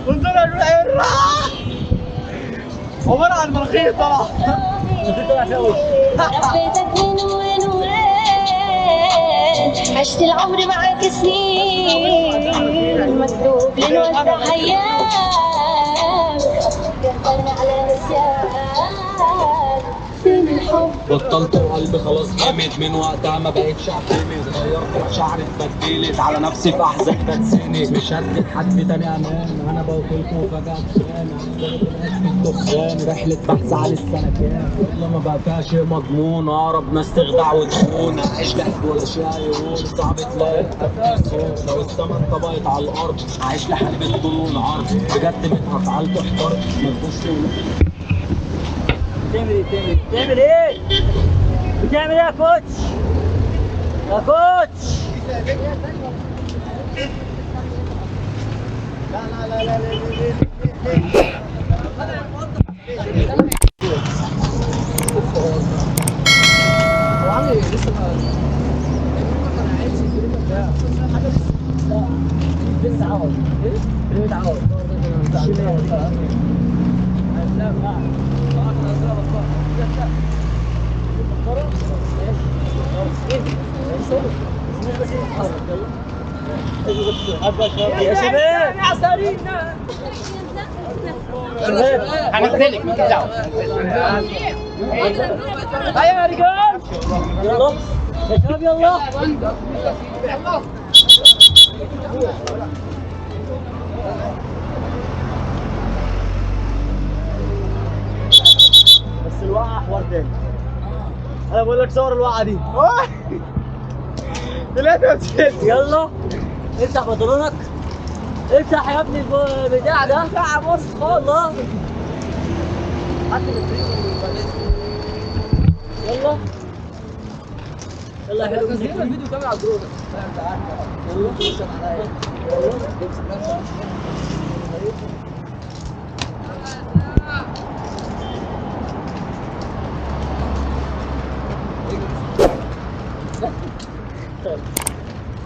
وطلع الحرة عبارة عن مناخير طلع. طلع فيها وش. حبيتك من وين وين، عشت العمر معاك سنين، مكتوب لنودع حياة، قدرنا على نسيان. بطلت قلبي خلاص جامد من وقتها ما بقتش اعتمد، غيرت مشاعري اتبدلت على نفسي في احزان بتسند، مش هدي لحد تاني امان، انا بوكلكوا فجأة بخان، عندنا في الاسم الدخان، رحلة بحث على السنة كام، لما بقى فيها شيء مضمون، اقرب ناس تخدع وتخون، اعيش ضحك ولا شيء هيقول، صعب تلاقي صوت، لو السما اتطبقت على الارض اعيش لحد بالطول والعرض، بجد منها فعلت احترت ما تبوش بتعمل ايه؟ بتعمل ايه؟ بتعمل ايه يا كوتش؟ يا كوتش! لا هو عامل ايه؟ لسه ما عايش الكلمة بتاع حاجة لسه عوض. ايه؟ كلمة عوض. لا يا شباب يا سرينا هنزلك مالكش دعوه. ايوه يا رجال يلا يا شباب يلا. بس الوقعه حوار تاني. انا بقول لك صور الوقعه دي. يلا افتح بنطلونك، افتح يا ابني البتاع ده بتاع بص والله. يلا يلا يا حلو منك الفيديو كامل على الجروب. يلا اشرب عليا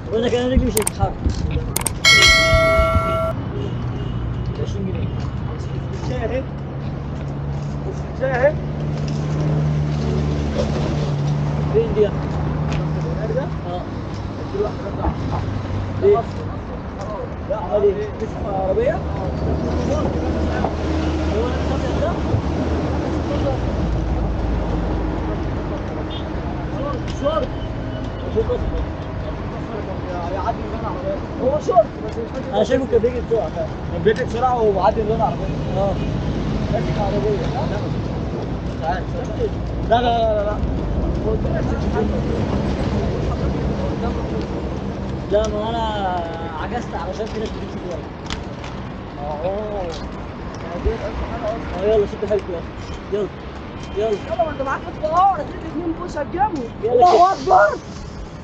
بقول لك انا رجلي مش هتتحرك. 20 جنيه شاهد شاهد. فين دي؟ اه كل واحد ليه؟ لا عمل ايه؟ مش عربية؟ هو نفس الابيض ده؟ شرط شوف بس يعدي من العربية. هو شرط انا شايفه كان بيجري بسرعة فعلا. كان بيجري بسرعة ومعدي من العربية. اه ماسك عربية. لا مش عارف. لا لا ما انا عجزت علشان في ناس بتمشي دلوقتي. يلا شد حيلك يلا يلا ما انت معاك الطياره تجيب 2 بوش هتجيبه. الله اكبر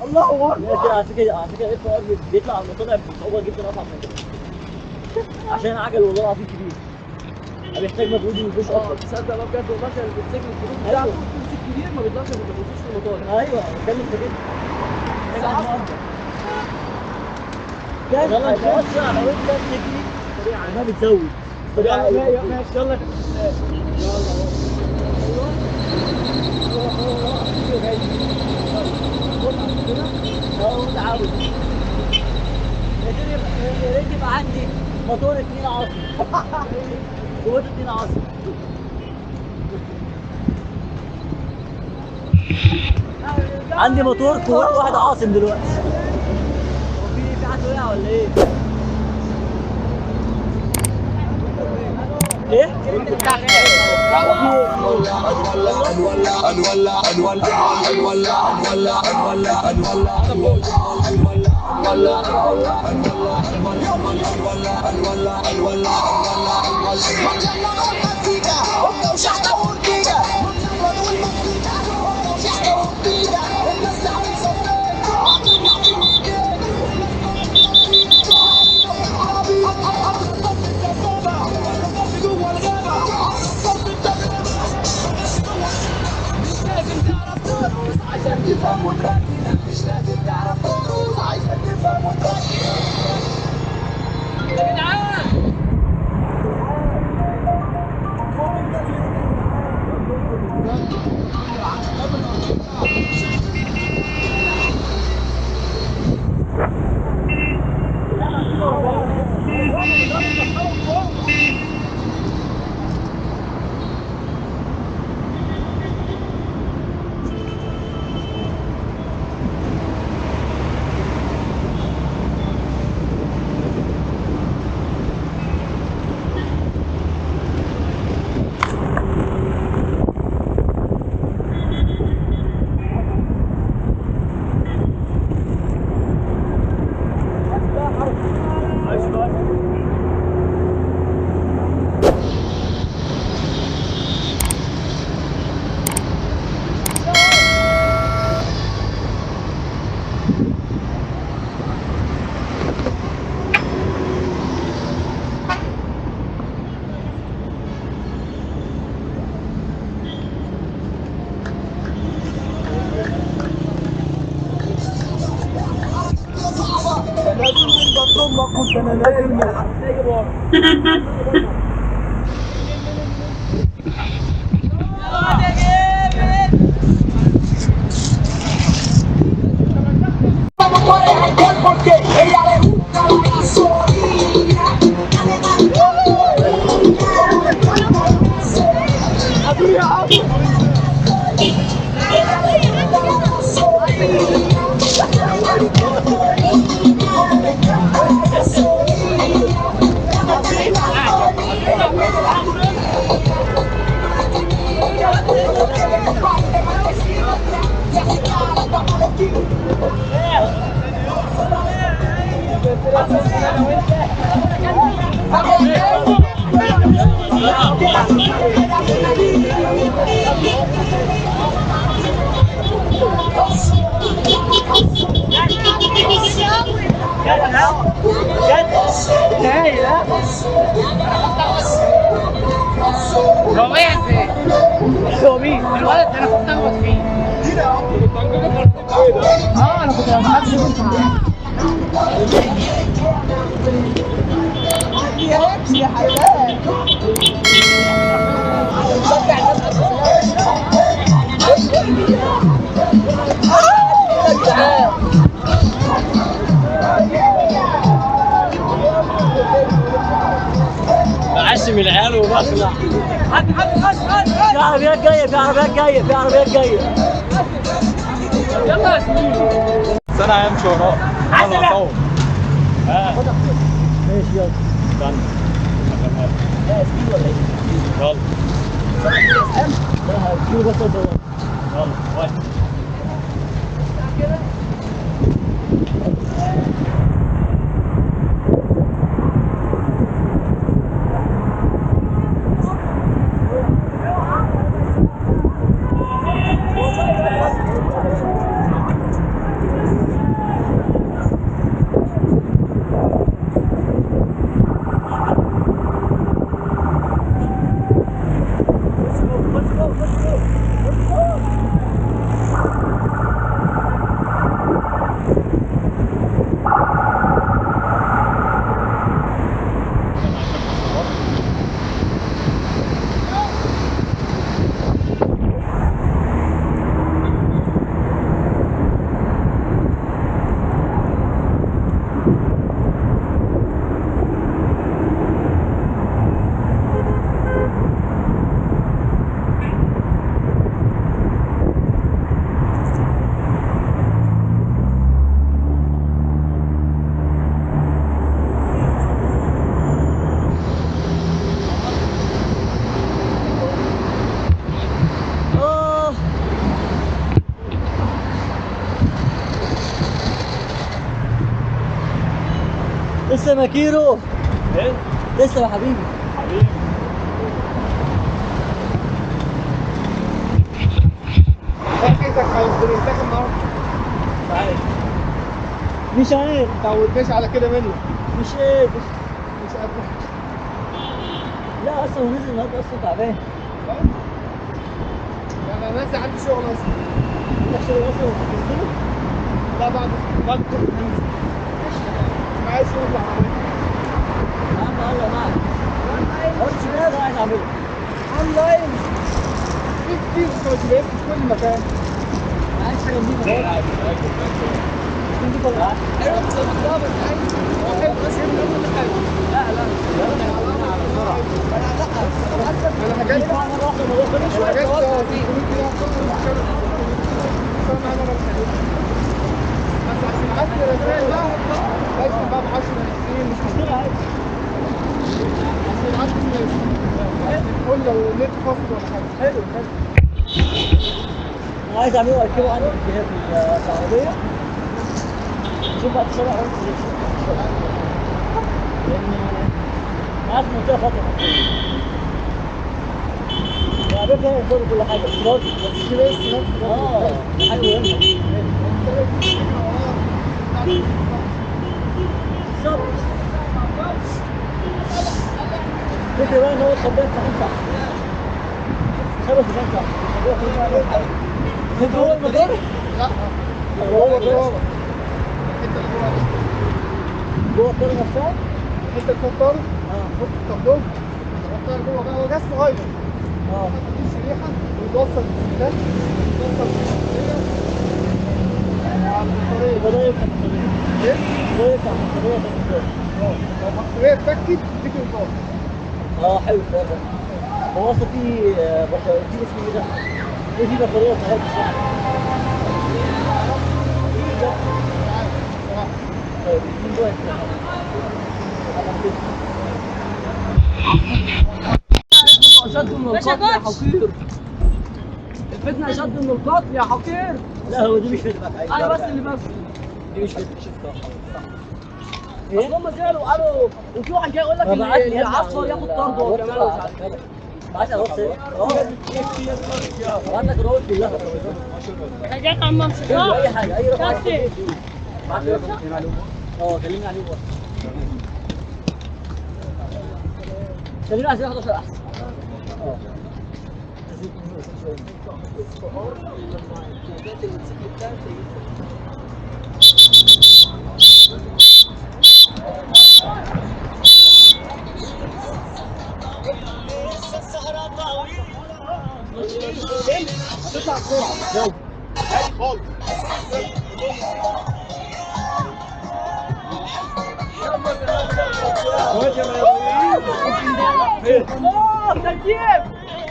الله اكبر. على فكره الاف ار بيطلع على المطالع بصعوبه جدا اصعب من كده عشان العجل والله العظيم كبير بيحتاج مجهود البوش اكتر. تصدق بقى بجد والله كان بيحتاج الجهود بتاعته بتمسك كبير ما بيطلعش ما بيخشش في المطالع. ايوه بتكلم في كده محتاج عزم اكبر. يلا اسرع لو انت بتجري سريعا ما بتزود سريعا. ماشي يلا يا ريت يبقى عندي موتور 2 عاصم قوته 2 عاصم. عندي موتور قوته 1 عاصم دلوقتي. هو في حد وقع ولا ايه؟ ايه؟ هو مين؟ الولد ده انا كنت اخبط فيه. اه انا كنت بحبش يا حبيبي. بعشم العيال وبخلع. في عربيات جايه، في عربيات جايه، في عربيات جايه. يلا يا سمين. سنة هيمشي وراه. يلا صور. ماشي يلا. استنى. لا سكيل ولا ايه؟ يلا. لا سكيل بس ده. يلا واحد. لسه ماكيرو. ايه؟ لسه يا حبيبي. حبيبي. تحكيتك على الدريتك النهارده. تعال. مش عارف. تعودناش على كده منه. مش قادر. مش قادر. لا اصلا هو نزل النهارده اصلا تعبان. انا نازل عندي شغل اصلا. عندك شغل اصلا وهتنزله؟ لا بعد الظهر هنزل. معايا شغل العربية. يا عم هلا معك. قلت ماذا عايز اعمله؟ اونلاين. في كتير واجبات في كل مكان. عايز حاجه نضيفه. عادي. نضيفه ولا عادي؟ ايوه بالظبط بس عادي. واحد بس يبني كل حاجه. لا انا حاجات مره واحده الموضوع خلص. حاجات في كده كل مكان. فاهم انا بتكلم. بس عشان عدت الرسائل بقى لازم بقى ب 10 سنين مش كده عادي. عشان عدت قول لو نت فاصل ولا حاجه. حلو حلو. انا عايز اعمله اركبه عندي في العربيه. شوف بقى تشرح عندي لان عارف المنطقه خطر. العربيه فيها يقدر كل حاجه. برضه بس كده حاجه مهمه. بالظبط. فكرة بقى ان هو الخباز تنفع. خبز تنفع. انت هو المدار؟ لا هو جوه الراس؟ الحته اللي جوه جوه الطاره نفسها؟ الحته اللي فوق الطرف اه. حط التابلوه حطها جوه بقى. هو جهاز صغير اه. دي شريحه ويتوصل بالسلك يتوصل بالبطاريه على البطاريه. يبقى ده يفتح الطريق. ايه؟ ده يفتح الطريق ده بالظبط. لو البطاريه اتفكت تيجي انذار. اه حلو الحوار ده. هو اصلا في بطاريه في اسمه ايه ده؟ في بطاريه صغيره بتشتغل. طيب مين جوه أشد من القتل يا حقير. الفتنة أشد من القتل يا حقير. لا هو دي مش فتنة. أنا بس اللي بفهم. دي مش فتنة. أصل هم زعلوا وقالوا وفي واحد جاي يقول لك إن العسكر ياخد طرد هو كمان ومش عارف إيه. بعت لك الرابط بعت لك الرابط كلها. حاجات عم امشي اي حاجه اي رقم. كاسي. بعت لي رقم كلمني عليه بقى. خلينا عايزين 11 احسن. اه تطلع بسرعه. عادي خالص. تكييف.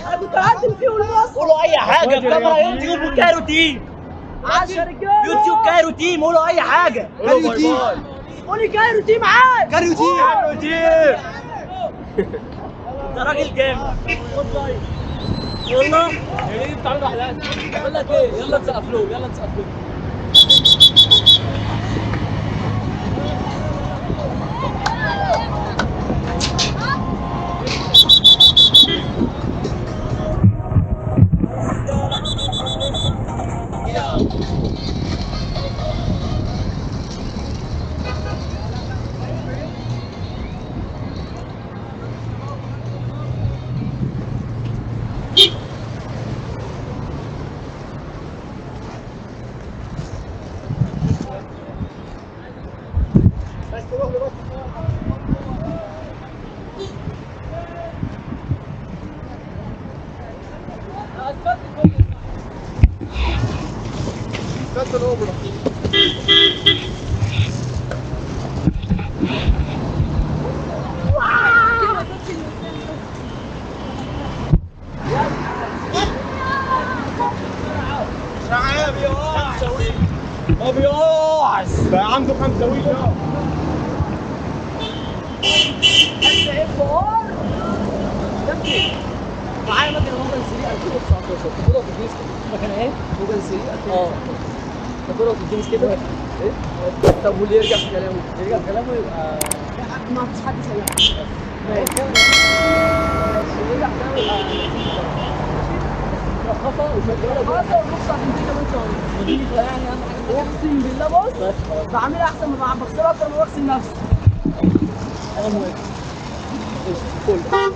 أنا كنت هقدم فيه والمصر. قولوا اي حاجه الكاميرا يوتيوب وكايرو تيم. 10 رجالة. يوتيوب كايرو تيم قولوا اي حاجه. كايرو تيم. قولي كايرو تيم عاد. كايرو تيم. كايرو تيم. ده راجل جامد. خد لايك. يلا ايه بتعملوا احلام؟ بقول لك ايه يلا نسقف له يلا نسقف له. بس روح له بس. بس الاوبرا. شعاب يا ما بيقعش بقى عنده 5 ويل. معايا مكنه موجن 3 2019 تاخدها في الجيش كده. مكنه ايه؟ موجن 3 اه تاخدها في الجيش كده. ايه؟ طب واللي يرجع في كلامه؟ يرجع كلامه يبقى ما فيش حد سيء. ماشي. اللي يرجع في كلامه يبقى خطا وشغاله خلاص الرخصه هتنتهي كمان شهر. دي يعني اهم حاجه. اقسم بالله بص بس خلاص بعملها احسن ما بغسلها اكتر ما بغسل نفسي. انا موافق. فل